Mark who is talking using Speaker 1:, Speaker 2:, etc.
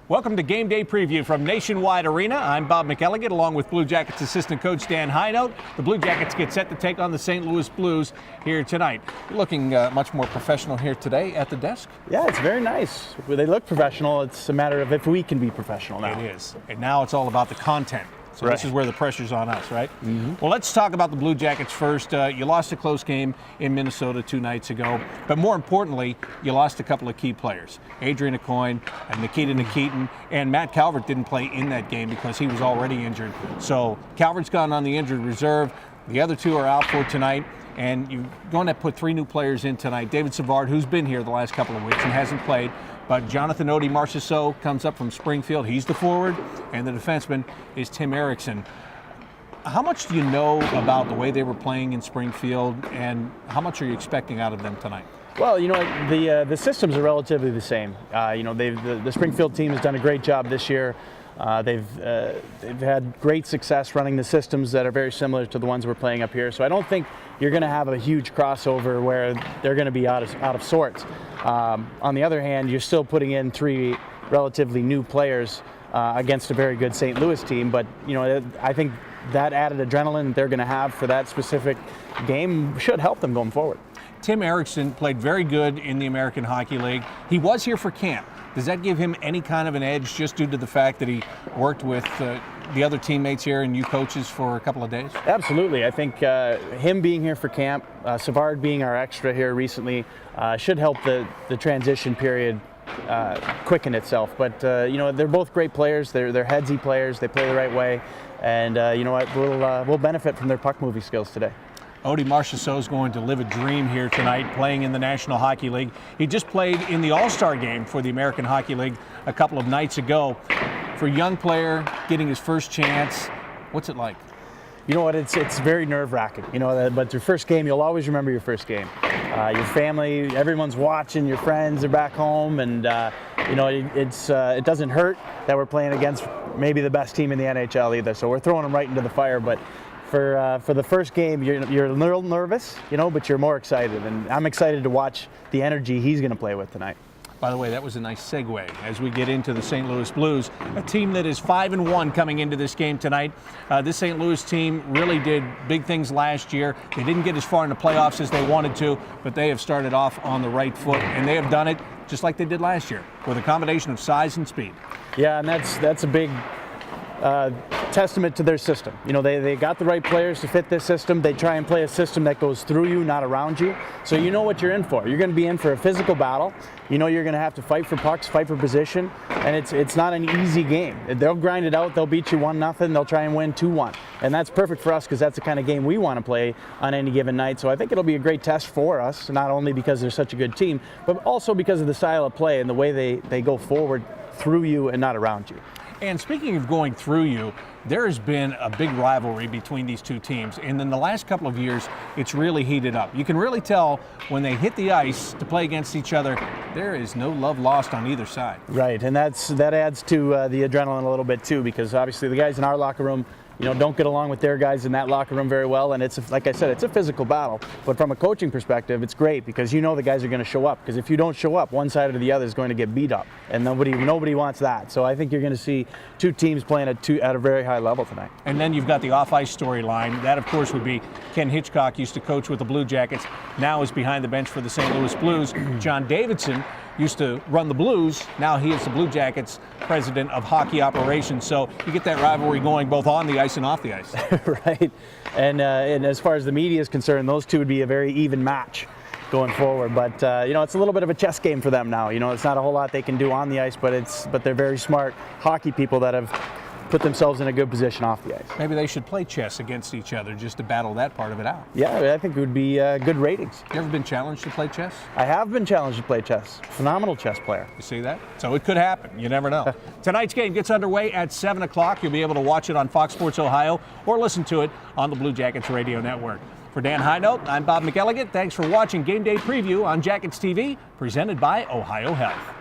Speaker 1: Welcome to Game Day Preview from Nationwide Arena. I'm Bob McElligott along with Blue Jackets assistant coach Dan Hinote. The Blue Jackets get set to take on the St. Louis Blues here tonight. You're looking much more professional here today at the desk.
Speaker 2: Yeah, it's very nice. They look professional. It's a matter of if we can be professional now.
Speaker 1: It is. And now it's all about the content. So
Speaker 2: right.
Speaker 1: This is where the pressure's on us, right?
Speaker 2: Mm-hmm.
Speaker 1: Well, let's talk about the Blue Jackets first. You lost a close game in Minnesota 2 nights ago. But more importantly, you lost a couple of key players. Adrian Aucoin and Nikita Nikitin. And Matt Calvert didn't play in that game because he was already injured. So Calvert's gone on the injured reserve. The other two are out for tonight. And you're going to put 3 new players in tonight. David Savard, who's been here the last couple of weeks and hasn't played. But Jonathan audy-marchessault comes up from Springfield. He's the forward. And the defenseman is Tim Erickson. How much do you know about the way they were playing in Springfield, and how much are you expecting out of them tonight?
Speaker 2: Well, you know, the systems are relatively the same. The Springfield team has done a great job this year. They've had great success running the systems that are very similar to the ones we're playing up here. So I don't think you're going to have a huge crossover where they're going to be out of sorts. On the other hand, you're still putting in 3 relatively new players against a very good St. Louis team. But you know, I think that added adrenaline they're going to have for that specific game should help them going forward.
Speaker 1: Tim Erickson played very good in the American Hockey League. He was here for camp. Does that give him any kind of an edge just due to the fact that he worked with the other teammates here and you coaches for a couple of days?
Speaker 2: Absolutely. I think him being here for camp, Savard being our extra here recently, should help the transition period quicken itself. But you know, they're both great players. They're headsy players. They play the right way, and you know what, we'll benefit from their puck moving skills today.
Speaker 1: Audy-marchessault is going to live a dream here tonight, playing in the National Hockey League. He just played in the All-Star game for the American Hockey League a couple of nights ago. For a young player getting his first chance, what's it like?
Speaker 2: You know what, it's very nerve-wracking. You know, but your first game, you'll always remember your first game. Your family, everyone's watching. Your friends are back home, and you know, it doesn't hurt that we're playing against maybe the best team in the NHL either. So we're throwing them right into the fire, but. For the first game, you're a little nervous, you know, but you're more excited, and I'm excited to watch the energy he's going to play with tonight.
Speaker 1: By the way, that was a nice segue as we get into the St. Louis Blues, a team that is 5-1 coming into this game tonight. This St. Louis team really did big things last year. They didn't get as far in the playoffs as they wanted to, but they have started off on the right foot, and they have done it just like they did last year with a combination of size and speed.
Speaker 2: Yeah, and that's a big testament to their system. You know, they got the right players to fit this system. They try and play a system that goes through you, not around you. So you know what you're in for. You're going to be in for a physical battle. You know you're going to have to fight for pucks, fight for position, and it's not an easy game. They'll grind it out. They'll beat you 1-0. They'll try and win 2-1. And that's perfect for us because that's the kind of game we want to play on any given night. So I think it'll be a great test for us, not only because they're such a good team, but also because of the style of play and the way they go forward through you and not around you.
Speaker 1: And speaking of going through you, there has been a big rivalry between these two teams. And in the last couple of years, it's really heated up. You can really tell when they hit the ice to play against each other, there is no love lost on either side.
Speaker 2: Right, and that adds to the adrenaline a little bit too, because obviously the guys in our locker room, you know, don't get along with their guys in that locker room very well, and it's, like I said, it's a physical battle. But from a coaching perspective, it's great because you know the guys are going to show up. Because if you don't show up, one side or the other is going to get beat up, and nobody wants that. So I think you're going to see 2 teams playing at a very high level tonight.
Speaker 1: And then you've got the off-ice storyline. That, of course, would be Ken Hitchcock used to coach with the Blue Jackets. Now is behind the bench for the St. Louis Blues. John Davidson used to run the Blues. Now he is the Blue Jackets president of hockey operations. So you get that rivalry going both on the ice and off the ice.
Speaker 2: Right. And as far as the media is concerned, those two would be a very even match going forward. But you know, it's a little bit of a chess game for them now. You know, it's not a whole lot they can do on the ice, but they're very smart hockey people that have put themselves in a good position off the ice.
Speaker 1: Maybe they should play chess against each other just to battle that part of it out.
Speaker 2: Yeah, I think it would be good ratings.
Speaker 1: You ever been challenged to play chess?
Speaker 2: I have been challenged to play chess. Phenomenal chess player.
Speaker 1: You see that? So it could happen. You never know. Tonight's game gets underway at 7 o'clock. You'll be able to watch it on Fox Sports Ohio or listen to it on the Blue Jackets Radio Network. For Dan Hinote, I'm Bob McElligott. Thanks for watching Game Day Preview on Jackets TV, presented by Ohio Health.